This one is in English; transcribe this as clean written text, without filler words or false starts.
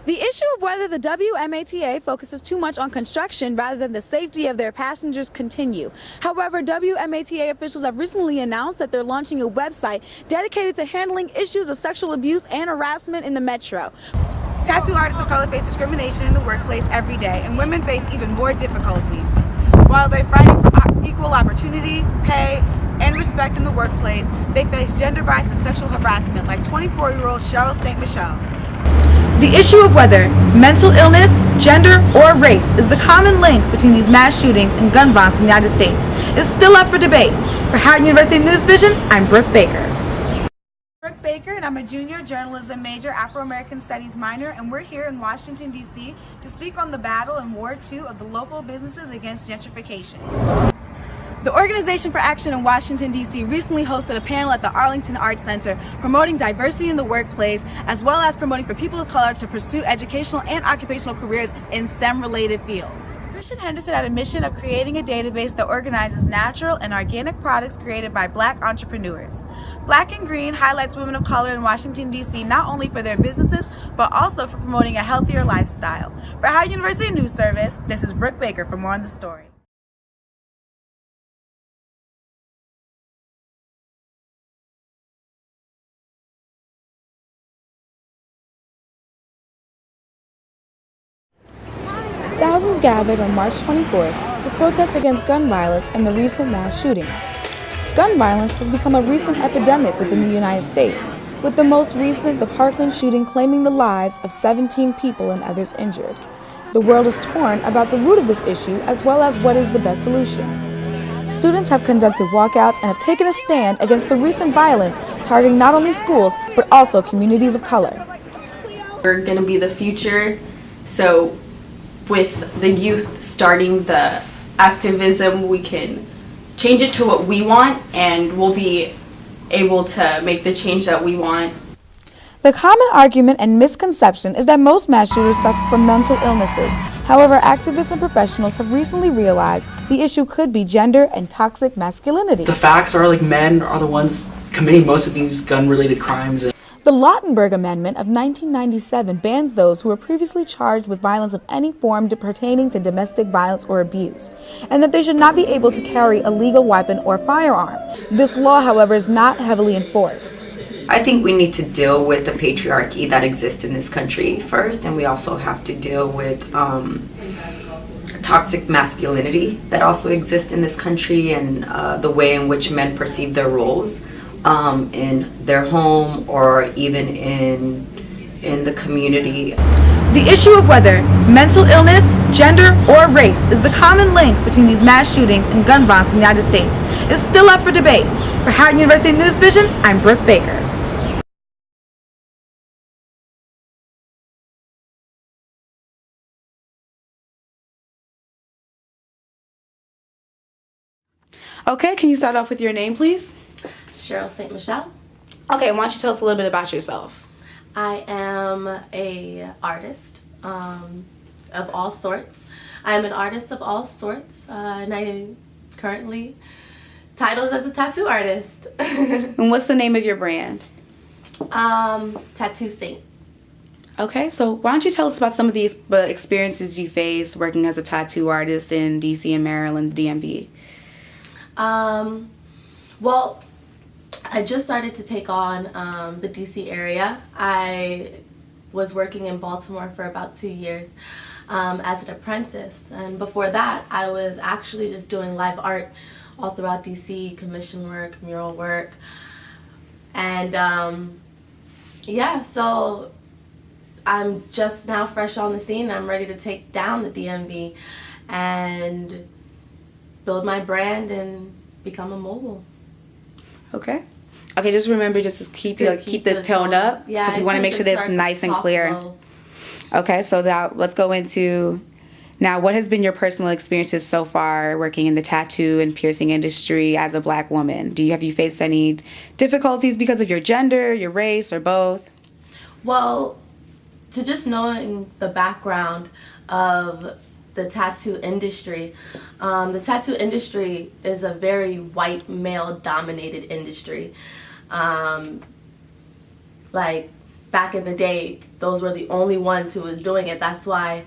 The issue of whether the WMATA focuses too much on construction rather than the safety of their passengers continue. However, WMATA officials have recently announced that they're launching a website dedicated to handling issues of sexual abuse and harassment in the metro. Tattoo artists of color face discrimination in the workplace every day, and women face even more difficulties. While they're fighting for equal opportunity, pay, and respect in the workplace, they face gender bias and sexual harassment, like 24-year-old Cheryl St. Michelle. The issue of whether mental illness, gender, or race is the common link between these mass shootings and gun violence in the United States is still up for debate. For Howard University News Vision, I'm Brooke Baker. Brooke Baker, and I'm a junior journalism major, Afro-American Studies minor, and we're here in Washington, D.C. to speak on the battle in Ward 2 of the local businesses against gentrification. The Organization for Action in Washington, D.C. recently hosted a panel at the Arlington Arts Center promoting diversity in the workplace, as well as promoting for people of color to pursue educational and occupational careers in STEM-related fields. Christian Henderson had a mission of creating a database that organizes natural and organic products created by Black entrepreneurs. Black and Green highlights women of color in Washington, D.C. not only for their businesses, but also for promoting a healthier lifestyle. For Howard University News Service, this is Brooke Baker for more on the story. Thousands gathered on March 24th to protest against gun violence and the recent mass shootings. Gun violence has become a recent epidemic within the United States, with the most recent, the Parkland shooting, claiming the lives of 17 people and others injured. The world is torn about the root of this issue as well as what is the best solution. Students have conducted walkouts and have taken a stand against the recent violence targeting not only schools but also communities of color. We're going to be the future, so with the youth starting the activism, we can change it to what we want, and we'll be able to make the change that we want. The common argument and misconception is that most mass shooters suffer from mental illnesses. However, activists and professionals have recently realized the issue could be gender and toxic masculinity. The facts are men are the ones committing most of these gun-related crimes. The Lautenberg Amendment of 1997 bans those who were previously charged with violence of any form pertaining to domestic violence or abuse, and that they should not be able to carry a legal weapon or firearm. This law, however, is not heavily enforced. I think we need to deal with the patriarchy that exists in this country first, and we also have to deal with toxic masculinity that also exists in this country, and the way in which men perceive their roles in their home or even in the community. The issue of whether mental illness, gender, or race is the common link between these mass shootings and gun violence in the United States is still up for debate. For Howard University News Vision, I'm Brooke Baker. Okay, can you start off with your name, please? Cheryl St. Michelle. Okay, why don't you tell us a little bit about yourself? I am a artist of all sorts. I am an artist of all sorts, and I currently titles as a tattoo artist. And what's the name of your brand? Tattoo Saint. Okay, so why don't you tell us about some of these experiences you faced working as a tattoo artist in DC and Maryland, DMV? Well, I just started to take on the DC area. I was working in Baltimore for about 2 years as an apprentice, and before that I was actually just doing live art all throughout DC, commission work, mural work, and yeah, so I'm just now fresh on the scene. I'm ready to take down the DMV and build my brand and become a mogul. Okay. Okay, just remember just to keep the tone up, because we want to make sure that it's nice and clear. Okay, so now let's go into, now what has been your personal experiences so far working in the tattoo and piercing industry as a Black woman? Have you faced any difficulties because of your gender, your race, or both? Well, to just knowing the background of the tattoo industry. The tattoo industry is a very white male dominated industry. Like back in the day, those were the only ones who was doing it. That's why